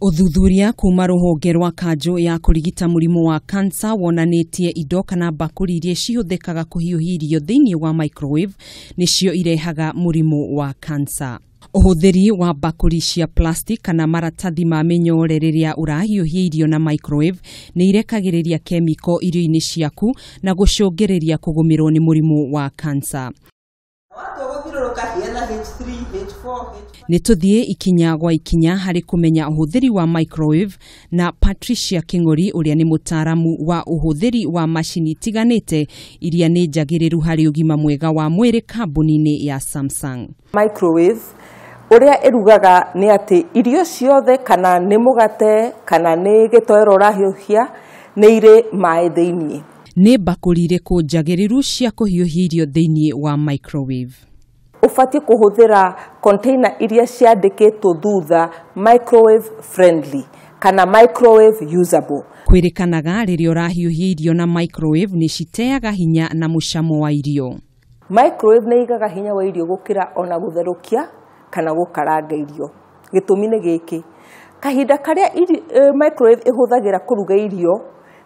Uthuthuria kuma ruhonge rwa kanjo ya kurigita murimu wa cancer wonanitie indo kana bakuri iria cihuthikaga kuhiuhia irio thiini wa microwave nicio irehaga murimu wa cancer. Uhuthiri wa bakuri cia plastic kana maratathi ma minyorere riria urahiuhia irio na microwave ni irekagiriria chemical irio-ini ciaku na gucungiriria kugumirwo ni murimu wa cancer. Nituthie ikinya gwa ikinya hari kumenya uhuthiri wa microwave na Patricia King'ori uria ni mutaaramu wa uhuthiri wa mashini tiganite iria ni njagiriru hari ugima mwega wa mwiri kambuni-ini ya Samsung. Microwave uria irugaga ni ati irio ciothe kana ni mugate kana ni gitoero rahiuhia ni ire mai thiini. Ni bakuri iriku njagiriru cia kuhiuhia irio thiini wa microwave? Ufati kuhuthira container iria ciandikitwo thutha microwave friendly kana microwave usable. Kwirikanaga riria urahiuhia irio na microwave ni citeaga hinya na mucamo wa irio. Microwave ni igaga hinya wa irio gukira ona gutherukia kana gukaranga irio. Gitumi ni giki, kahinda karia microwave ihuthagira kuruga irio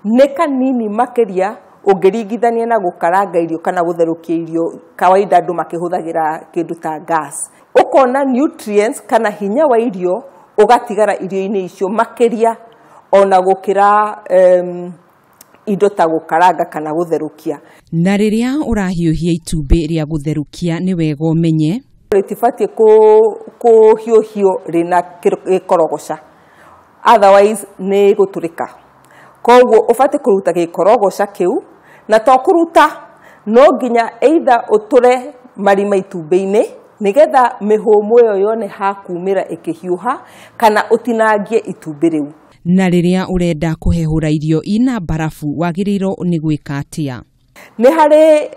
ni kanini makiria ungiringithania na gukaranga irio kana gutherukia irio. Kawaida andu makihuthagira kindu ta gas. Ukona nutrients kana hinya wa irio ugatigara irio-ini icio makiria ona gukira indo ta gukaranga kana gutherukia. Na riria urahiuhia itumbi ria gutherukia ni wega umenye ritifatie kuhiuhio rina gikorogoca, otherwise ni guturika. Koguo ufate kuruta gikorogoca kiu na to kuruta no nginya either uture marima itumbi-ini nigetha mihumu iyo yone ha kumira ikihiuha kana utinangie itumbi riu. Na riria urenda kuhehura irio ina barafu wagiriro ni gwika atia? Ni hari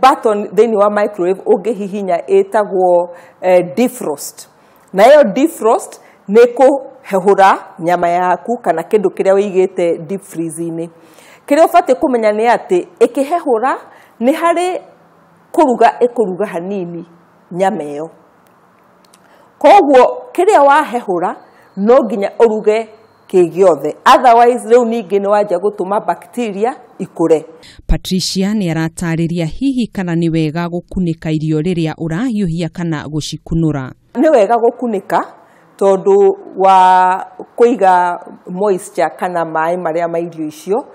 button thiini wa microwave ungihihinya etagwo defrost. Na iyo defrost ni kuhehura nyama yaku kana kindu kiria wigite deep freeze-ini. Kiria ufate kumenya ni ati ikihehura ni hari kuruga hanini nyama iyo. Koguo kiria wahehura no nginya uruge kigiothe, otherwise riu ningi ni wanja gutuma bacteria ikure. Patricia ni aratariria hihi kana ni wega gukunika irio riria urahiuhia kana gucikunura. Ni wega gukunika tondu wa kuiga moisture kana mai maria ma irio icio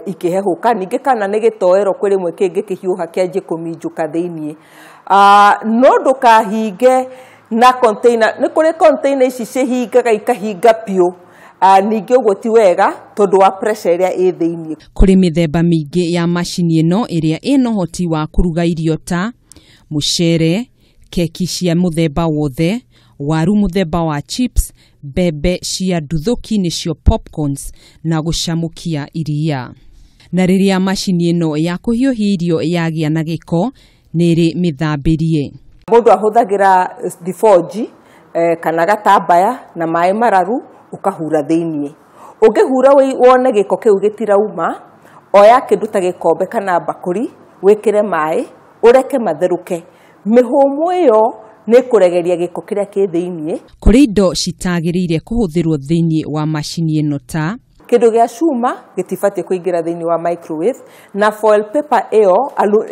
ikihehuka. Ningi kana ni gitoero kwi rimwe kingi kihiuha kianjie kuminjuka thiini. No ndukahinge na container. Ni kuri container ici cihingaga ikahinga piu. Ningi uguo ti wega tondu wa pressure iria i thiini. Kuri mithemba mingi ya mashini ino iria ina hoti wa kuruga irio ta mucere, keki cia muthemba wothe, waru muthemba wa chips, bebe cia nduthuki nicio popcorns na gucamukia iria. Na riria mashini ino ya kuhiuhia irio yagia na giko niri mithambirie. Mundu ahuthagira diforge kana gatambaya na mai mararu ukahura thiini. Ungihura wone giko kiu gitirauma, oya kindu ta gikombe kana bakuri wikire mai ureke matheruke. Mihumu iyo ni kuregeria giko kiria ki thiini. Kuri indo citagirire kuhuthirwo thiini wa mashini ino ta kindu gia cuma gitifatie kuingira thiini wa microwave na foil paper iyo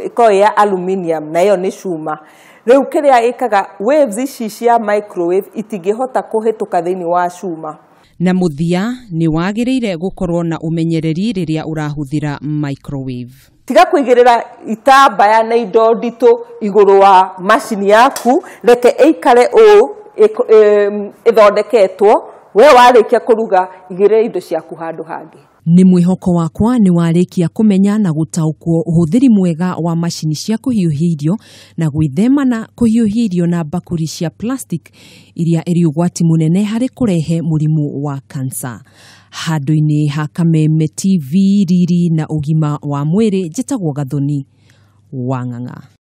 iko ya aluminium na iyo ni cuma. Riu kiria ikaga waves ici cia microwave itingihota kuhituka thiini wa cuma. Na muthia ni wagirire gukorwo na umenyereri riria urahuthira microwave. Tiga kuigirira itambaya na indo ndito iguru wa mashini yaku, reke ikare ithondeketwo. We warikia kuruga igire indo ciaku handu hangi. Ni mwihoko wakwa ni warikia kumenya na gutaukwo uhuthiri mwega wa mashini cia kuhiuhia irio na gwithema na kuhiuhia irio na bakuri cia plastic iria iri ugwati munene hari kurehe murimu wa cancer. Handu-ini ha Kameme TV Riri na ugima wa mwiri njitagwo Gathoni Wang'ang'a.